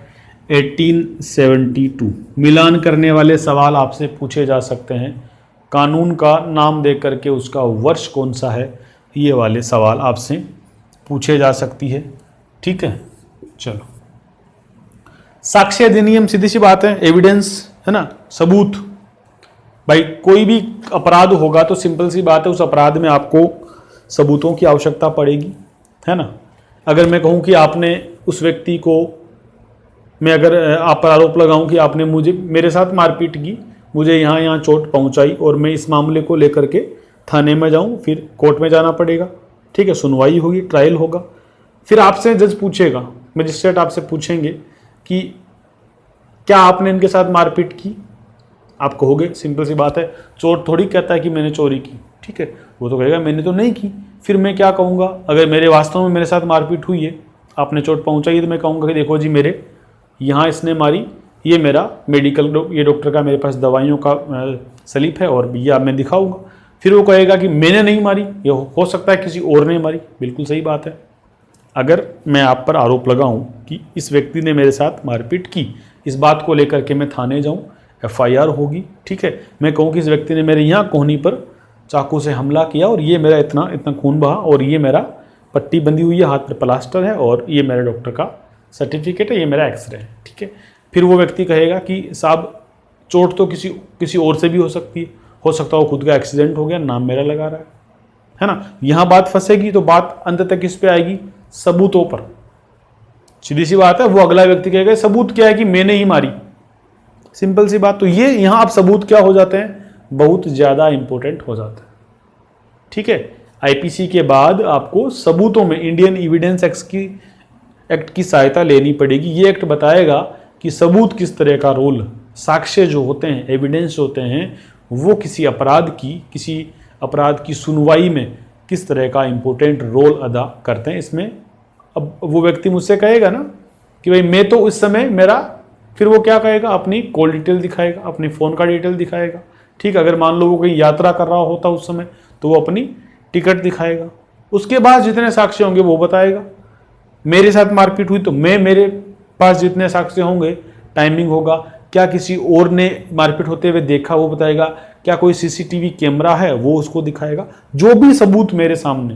1872। मिलान करने वाले सवाल आपसे पूछे जा सकते हैं। कानून का नाम दे करके उसका वर्ष कौन सा है, ये वाले सवाल आपसे पूछे जा सकती है। ठीक है, चलो। साक्ष्य अधिनियम, सीधी सी बात है, एविडेंस है ना, सबूत। भाई कोई भी अपराध होगा तो सिंपल सी बात है, उस अपराध में आपको सबूतों की आवश्यकता पड़ेगी, है ना। अगर मैं कहूँ कि आपने उस व्यक्ति को, मैं अगर आप पर आरोप लगाऊं कि आपने मेरे साथ मारपीट की, मुझे यहाँ चोट पहुँचाई, और मैं इस मामले को लेकर के थाने में जाऊँ, फिर कोर्ट में जाना पड़ेगा। ठीक है, सुनवाई होगी, ट्रायल होगा, फिर आपसे जज पूछेगा, मजिस्ट्रेट आपसे पूछेंगे कि क्या आपने इनके साथ मारपीट की। आप कहोगे सिंपल सी बात है, चोर थोड़ी कहता है कि मैंने चोरी की। ठीक है, वो तो कहेगा मैंने तो नहीं की। फिर मैं क्या कहूँगा, अगर मेरे वास्तव में मेरे साथ मारपीट हुई है, आपने चोट पहुँचाई है, तो मैं कहूँगा कि देखो जी, मेरे यहाँ इसने मारी, ये मेरा मेडिकल, ये डॉक्टर का मेरे पास दवाइयों का स्लिप है, और ये मैं दिखाऊंगा। फिर वो कहेगा कि मैंने नहीं मारी, ये हो सकता है किसी और ने मारी। बिल्कुल सही बात है। अगर मैं आप पर आरोप लगाऊं कि इस व्यक्ति ने मेरे साथ मारपीट की, इस बात को लेकर के मैं थाने जाऊं, FIR होगी। ठीक है, मैं कहूँ कि इस व्यक्ति ने मेरे यहाँ कोहनी पर चाकू से हमला किया, और ये मेरा इतना इतना खून बहा, और ये मेरा पट्टी बंधी हुई है, हाथ पर प्लास्टर है, और ये मेरे डॉक्टर का सर्टिफिकेट है, ये मेरा एक्सरे है। ठीक है, फिर वो व्यक्ति कहेगा कि साहब चोट तो किसी और से भी हो सकती है, हो सकता है वो खुद का एक्सीडेंट हो गया, नाम मेरा लगा रहा है ना। यहाँ बात फंसेगी तो बात अंत तक किस पे आएगी? सबूतों पर। सीधी सी बात है, वो अगला व्यक्ति कहेगा सबूत क्या है कि मैंने ही मारी। सिंपल सी बात। तो ये यहाँ आप सबूत क्या हो जाते हैं? बहुत ज़्यादा इंपॉर्टेंट हो जाता है। ठीक है, IPC के बाद आपको सबूतों में इंडियन एविडेंस एक्ट की सहायता लेनी पड़ेगी। ये एक्ट बताएगा कि सबूत किस तरह का रोल, साक्ष्य जो होते हैं, एविडेंस होते हैं, वो किसी अपराध की सुनवाई में किस तरह का इंपॉर्टेंट रोल अदा करते हैं। इसमें अब वो व्यक्ति मुझसे कहेगा ना कि भाई मैं तो उस समय मेरा, फिर वो क्या कहेगा? अपनी कॉल डिटेल दिखाएगा, अपनी फ़ोन का डिटेल दिखाएगा। ठीक, अगर मान लो वो कहीं यात्रा कर रहा होता उस समय, तो वो अपनी टिकट दिखाएगा। उसके बाद जितने साक्ष्य होंगे वो बताएगा। मेरे साथ मारपीट हुई तो मेरे पास जितने साक्ष्य होंगे, टाइमिंग होगा, क्या किसी और ने मारपीट होते हुए देखा वो बताएगा, क्या कोई CCTV कैमरा है वो उसको दिखाएगा। जो भी सबूत मेरे सामने,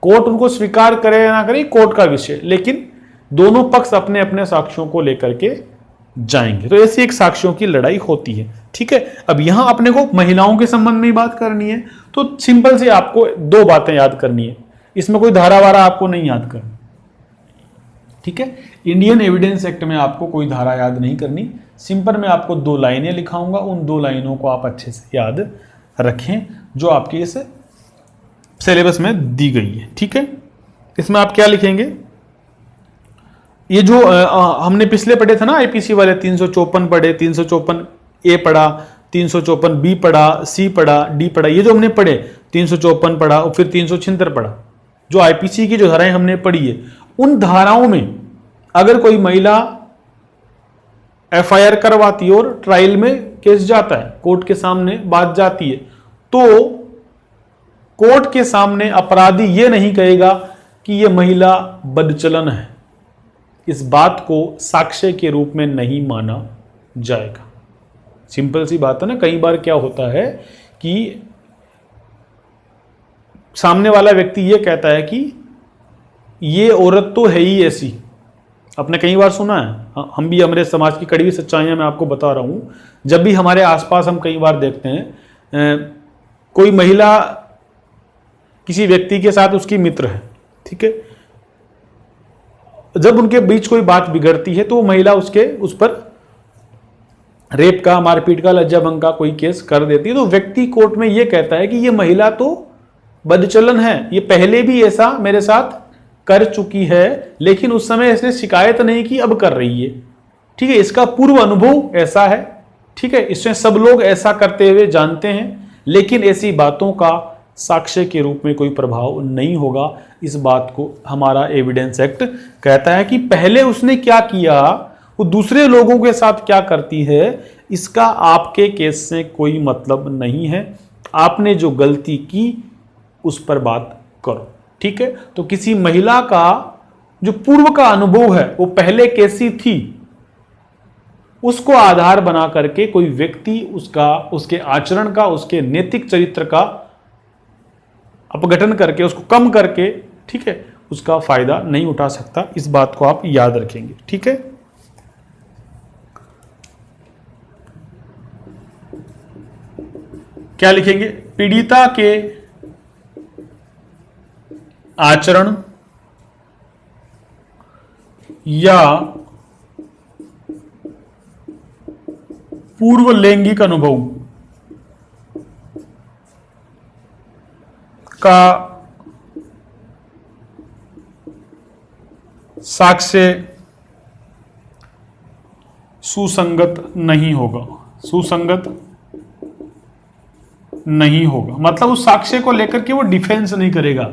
कोर्ट उनको स्वीकार करे या ना करे, कोर्ट का विषय, लेकिन दोनों पक्ष अपने अपने साक्ष्यों को लेकर के जाएंगे। तो ऐसी एक साक्ष्यों की लड़ाई होती है। ठीक है, अब यहां अपने को महिलाओं के संबंध में ही बात करनी है, तो सिंपल से आपको 2 बातें याद करनी है। इसमें कोई धारा वारा आपको नहीं याद करनी। ठीक है, इंडियन एविडेंस एक्ट में आपको कोई धारा याद नहीं करनी। सिंपल मैं आपको 2 लाइनें लिखाऊंगा, उन 2 लाइनों को आप अच्छे से याद रखें जो आपके इस सिलेबस में दी गई है। ठीक है, इसमें आप क्या लिखेंगे? ये जो हमने पिछले पढ़े थे ना IPC वाले, 354 पढ़े, 354A पढ़ा, 354B पढ़ा, C पढ़ा, D पढ़ा, ये जो हमने पढ़े, 354 पढ़ा और फिर 376 पढ़ा, जो IPC की जो धाराएं हमने पढ़ी है, उन धाराओं में अगर कोई महिला FIR करवाती है और ट्रायल में केस जाता है, कोर्ट के सामने बात जाती है, तो कोर्ट के सामने अपराधी ये नहीं कहेगा कि ये महिला बदचलन है। इस बात को साक्ष्य के रूप में नहीं माना जाएगा। सिंपल सी बात है ना। कई बार क्या होता है कि सामने वाला व्यक्ति ये कहता है कि ये औरत तो है ही ऐसी। आपने कई बार सुना है, हम भी, हमारे समाज की कड़वी सच्चाइयां मैं आपको बता रहा हूं। जब भी हमारे आसपास हम कई बार देखते हैं कोई महिला किसी व्यक्ति के साथ उसकी मित्र है, ठीक है, जब उनके बीच कोई बात बिगड़ती है तो वो महिला उस पर रेप का, मारपीट का, लज्जाभंग का कोई केस कर देती है। तो व्यक्ति कोर्ट में ये कहता है कि ये महिला तो बदचलन है, ये पहले भी ऐसा मेरे साथ कर चुकी है, लेकिन उस समय इसने शिकायत नहीं की, अब कर रही है। ठीक है, इसका पूर्व अनुभव ऐसा है। ठीक है, इसमें सब लोग ऐसा करते हुए जानते हैं, लेकिन ऐसी बातों का साक्ष्य के रूप में कोई प्रभाव नहीं होगा। इस बात को हमारा एविडेंस एक्ट कहता है कि पहले उसने क्या किया, वो दूसरे लोगों के साथ क्या करती है, इसका आपके केस से कोई मतलब नहीं है। आपने जो गलती की उस पर बात करो, ठीक है। तो किसी महिला का जो पूर्व का अनुभव है वो पहले कैसी थी, उसको आधार बना करके कोई व्यक्ति उसके आचरण का, उसके नैतिक चरित्र का अपघटन करके, उसको कम करके, ठीक है, उसका फायदा नहीं उठा सकता। इस बात को आप याद रखेंगे, ठीक है। क्या लिखेंगे? पीड़िता के आचरण या पूर्व लैंगिक अनुभव का साक्ष्य सुसंगत नहीं होगा, सुसंगत नहीं होगा। मतलब उस साक्ष्य को लेकर के वो डिफेंस नहीं करेगा,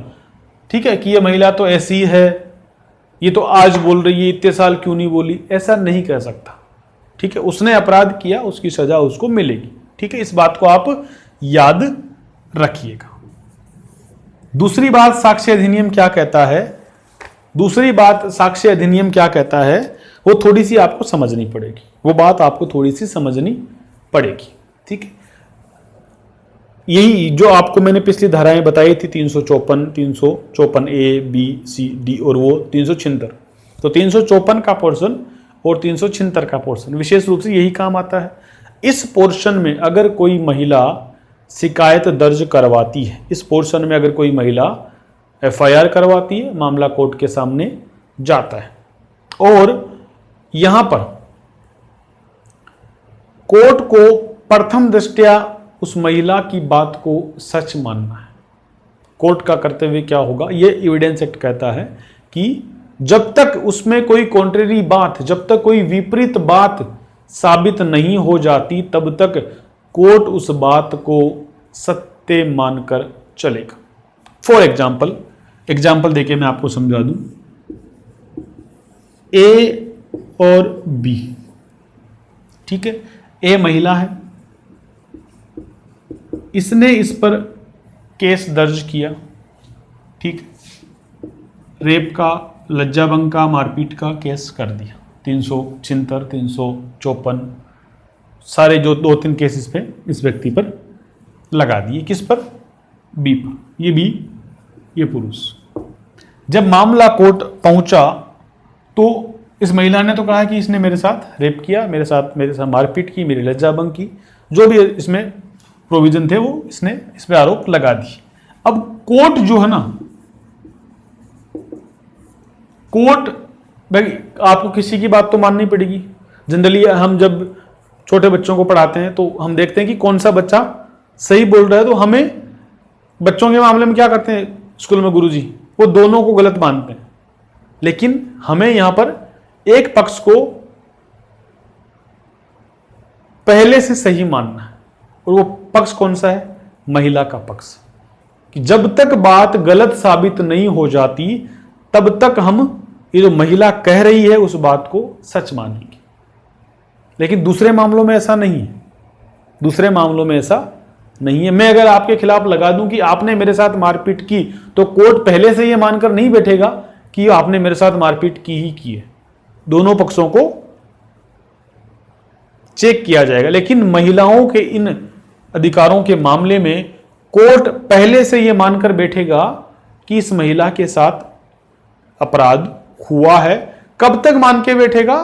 ठीक है, कि ये महिला तो ऐसी है, ये तो आज बोल रही है, इतने साल क्यों नहीं बोली, ऐसा नहीं कह सकता, ठीक है। उसने अपराध किया, उसकी सजा उसको मिलेगी, ठीक है। इस बात को आप याद रखिएगा। दूसरी बात साक्ष्य अधिनियम क्या कहता है, दूसरी बात साक्ष्य अधिनियम क्या कहता है, वो थोड़ी सी आपको समझनी पड़ेगी, वो बात आपको थोड़ी सी समझनी पड़ेगी, ठीक है। यही जो आपको मैंने पिछली धाराएं बताई थी, 354 ए बी सी डी और वो 376, तो 354 का पोर्शन और 376 का पोर्शन विशेष रूप से यही काम आता है। इस पोर्शन में अगर कोई महिला शिकायत दर्ज करवाती है, इस पोर्शन में अगर कोई महिला एफआईआर करवाती है, मामला कोर्ट के सामने जाता है और यहां पर कोर्ट को प्रथम दृष्टया उस महिला की बात को सच मानना है। कोर्ट का कर्तव्य क्या होगा, यह एविडेंस एक्ट कहता है कि जब तक उसमें कोई कॉन्ट्रेरी बात, जब तक कोई विपरीत बात साबित नहीं हो जाती, तब तक कोर्ट उस बात को सत्य मानकर चलेगा। फॉर एग्जाम्पल देके मैं आपको समझा दूं। ए और बी, ठीक है, ए महिला है, इसने इस पर केस दर्ज किया, ठीक, रेप का, लज्जाभंग का, मारपीट का केस कर दिया, 376, 354 सारे जो 2-3 केस इस पे इस व्यक्ति पर लगा दिए। किस पर? बी पर। ये बी, ये पुरुष। जब मामला कोर्ट पहुंचा तो इस महिला ने तो कहा कि इसने मेरे साथ रेप किया, मेरे साथ मारपीट की, मेरी लज्जाभंग की, जो भी इसमें प्रोविजन थे वो इसने इस पे आरोप लगा दिए। अब कोर्ट जो है ना, कोर्ट भाई आपको किसी की बात तो माननी पड़ेगी। जनरली हम जब छोटे बच्चों को पढ़ाते हैं तो हम देखते हैं कि कौन सा बच्चा सही बोल रहा है, तो हमें बच्चों के मामले में क्या करते हैं स्कूल में गुरुजी, वो दोनों को गलत मानते हैं। लेकिन हमें यहां पर एक पक्ष को पहले से सही मानना है, और वो पक्ष कौन सा है? महिला का पक्ष। कि जब तक बात गलत साबित नहीं हो जाती तब तक हम ये जो महिला कह रही है उस बात को सच मानेंगे। लेकिन दूसरे मामलों में ऐसा नहीं है, दूसरे मामलों में ऐसा नहीं है। मैं अगर आपके खिलाफ लगा दूं कि आपने मेरे साथ मारपीट की, तो कोर्ट पहले से यह मानकर नहीं बैठेगा कि आपने मेरे साथ मारपीट की ही की है। दोनों पक्षों को चेक किया जाएगा। लेकिन महिलाओं के इन अधिकारों के मामले में कोर्ट पहले से यह मानकर बैठेगा कि इस महिला के साथ अपराध हुआ है। कब तक मान के बैठेगा?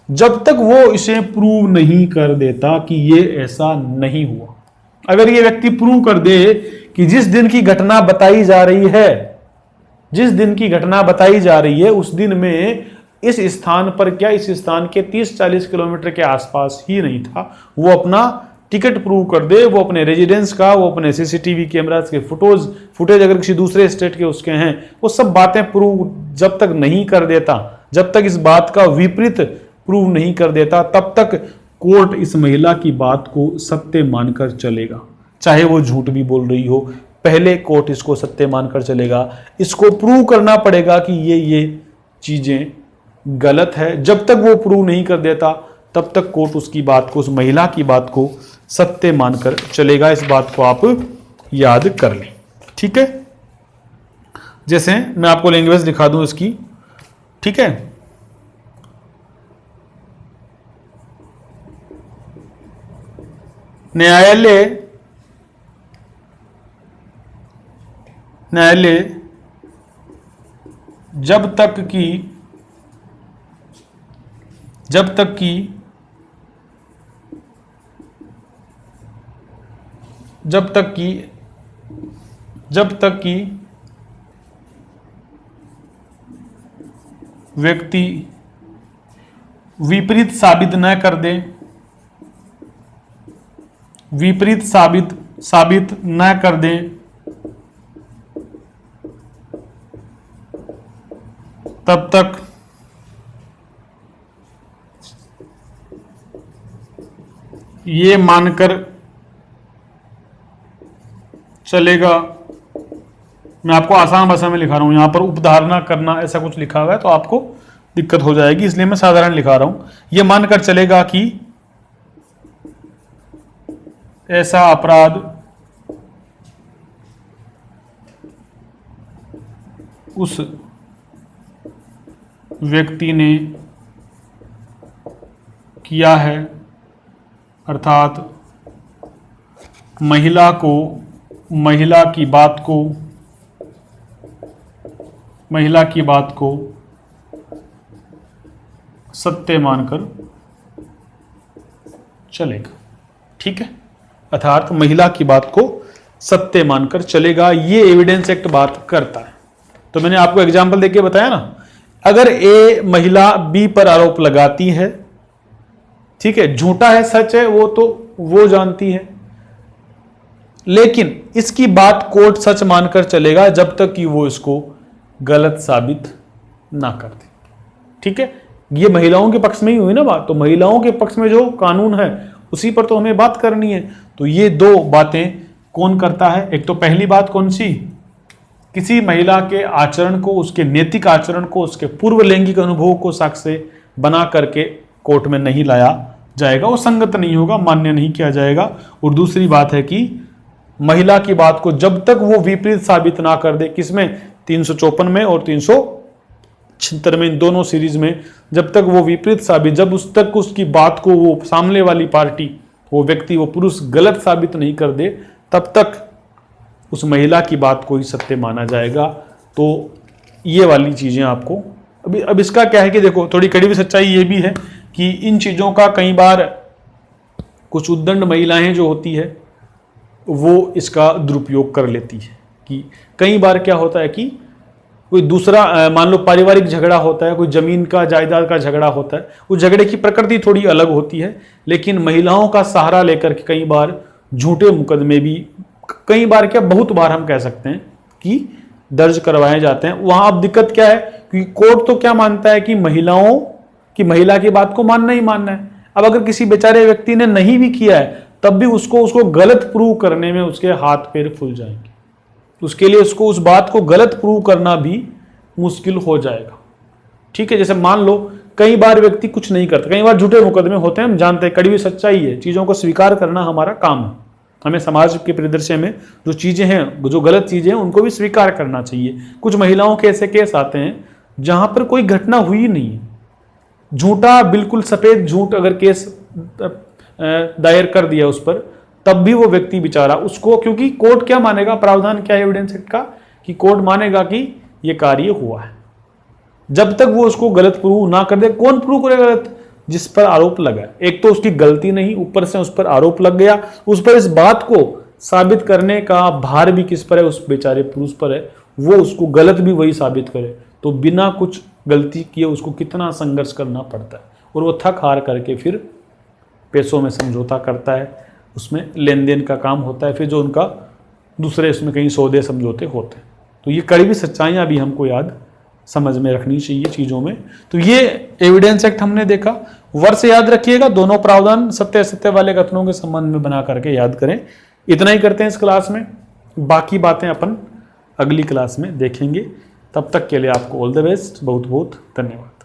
जब तक वो इसे प्रूव नहीं कर देता कि ये ऐसा नहीं हुआ। अगर ये व्यक्ति प्रूव कर दे कि जिस दिन की घटना बताई जा रही है, जिस दिन की घटना बताई जा रही है उस दिन में इस स्थान पर क्या, इस स्थान के 30-40 किलोमीटर के आसपास ही नहीं था, वो अपना टिकट प्रूव कर दे, वो अपने रेजिडेंस का, वो अपने सीसीटीवी कैमरास के फुटेज अगर किसी दूसरे स्टेट के उसके हैं, वो सब बातें प्रूव जब तक नहीं कर देता, जब तक इस बात का विपरीत प्रूव नहीं कर देता, तब तक कोर्ट इस महिला की बात को सत्य मानकर चलेगा। चाहे वो झूठ भी बोल रही हो, पहले कोर्ट इसको सत्य मानकर चलेगा। इसको प्रूव करना पड़ेगा कि ये चीजें गलत है। जब तक वो प्रूव नहीं कर देता तब तक कोर्ट उसकी बात को, उस महिला की बात को सत्य मानकर चलेगा। इस बात को आप याद कर लें, ठीक है। जैसे मैं आपको लैंग्वेज दिखा दूं इसकी, ठीक है। न्यायालय जब तक कि व्यक्ति विपरीत साबित न कर दे, विपरीत साबित न कर दे, तब तक ये मानकर चलेगा। मैं आपको आसान भाषा में लिखा रहा हूं, यहां पर उपधारणा करना ऐसा कुछ लिखा हुआ है तो आपको दिक्कत हो जाएगी, इसलिए मैं साधारण लिखा रहा हूं। यह मानकर चलेगा कि ऐसा अपराध उस व्यक्ति ने किया है, अर्थात महिला की बात को सत्य मानकर चलेगा, ठीक है। अर्थात महिला की बात को सत्य मानकर चलेगा, ये एविडेंस एक्ट बात करता है। तो मैंने आपको एग्जांपल देके बताया ना, अगर ए महिला बी पर आरोप लगाती है, ठीक है, झूठा है सच है वो तो वो जानती है, लेकिन इसकी बात कोर्ट सच मानकर चलेगा जब तक कि वो इसको गलत साबित ना कर दे, ठीक है। ये महिलाओं के पक्ष में ही हुई ना बात, तो महिलाओं के पक्ष में जो कानून है उसी पर तो हमें बात करनी है। तो ये दो बातें कौन करता है? एक तो पहली बात कौन सी, किसी महिला के आचरण को, उसके नैतिक आचरण को, उसके पूर्व लैंगिक अनुभव को साक्ष्य बना करके कोर्ट में नहीं लाया जाएगा, वो संगत नहीं होगा, मान्य नहीं किया जाएगा। और दूसरी बात है कि महिला की बात को जब तक वो विपरीत साबित ना कर दे, किसमें, 354 में और 376 में, इन दोनों सीरीज में, जब तक वो विपरीत साबित, जब उस तक उसकी बात को वो सामने वाली पार्टी, वो व्यक्ति, वो पुरुष गलत साबित नहीं कर दे, तब तक उस महिला की बात को ही सत्य माना जाएगा। तो ये वाली चीजें आपको अब इसका क्या है कि देखो, थोड़ी कड़वी सच्चाई ये भी है कि इन चीजों का कई बार कुछ उद्दंड महिलाएं जो होती है वो इसका दुरुपयोग कर लेती है। कि कई बार क्या होता है कि कोई दूसरा, मान लो पारिवारिक झगड़ा होता है, कोई जमीन का, जायदाद का झगड़ा होता है, उस झगड़े की प्रकृति थोड़ी अलग होती है, लेकिन महिलाओं का सहारा लेकर के कई बार झूठे मुकदमे भी, कई बार क्या, बहुत बार हम कह सकते हैं कि दर्ज करवाए जाते हैं। वहां अब दिक्कत क्या है कि कोर्ट तो क्या मानता है कि महिला की बात को मानना ही मानना है। अब अगर किसी बेचारे व्यक्ति ने नहीं भी किया है तब भी उसको गलत प्रूव करने में उसके हाथ पैर फूल जाएंगे, उसके लिए उसको उस बात को गलत प्रूव करना भी मुश्किल हो जाएगा, ठीक है। जैसे मान लो कई बार व्यक्ति कुछ नहीं करता, कई बार झूठे मुकदमे होते हैं, हम जानते हैं, कड़वी सच्चाई है, चीजों को स्वीकार करना हमारा काम है। हमें समाज के परिदृश्य में जो चीजें हैं, जो गलत चीजें हैं, उनको भी स्वीकार करना चाहिए। कुछ महिलाओं के ऐसे केस आते हैं जहां पर कोई घटना हुई नहीं है, झूठा, बिल्कुल सफेद झूठ अगर केस दायर कर दिया उस पर, तब भी वो व्यक्ति बेचारा, उसको, क्योंकि कोर्ट क्या मानेगा, प्रावधान क्या है एविडेंस एक्ट का, कि कोर्ट मानेगा कि ये कार्य हुआ है। जब तक वो उसको गलत प्रूव ना कर दे, कौन प्रूव करेगा गलत? जिस पर आरोप लगा। एक तो उसकी गलती नहीं, ऊपर से उस पर आरोप लग गया, उस पर इस बात को साबित करने का भार भी किस पर है? उस बेचारे पुरुष पर है। वो उसको गलत भी वही साबित करे, तो बिना कुछ गलती किए उसको कितना संघर्ष करना पड़ता है, और वो थक हार करके फिर पैसों में समझौता करता है, उसमें लेन देन का काम होता है, फिर जो उनका दूसरे इसमें कहीं सौदे समझौते होते हैं। तो ये कड़वी सच्चाइयाँ भी हमको याद समझ में रखनी चाहिए चीज़ों में। तो ये एविडेंस एक्ट हमने देखा, वर्ष याद रखिएगा, दोनों प्रावधान सत्य असत्य वाले कथनों के संबंध में बना करके याद करें। इतना ही करते हैं इस क्लास में। बाकी बातें अपन अगली क्लास में देखेंगे। तब तक के लिए आपको ऑल द बेस्ट, बहुत बहुत धन्यवाद।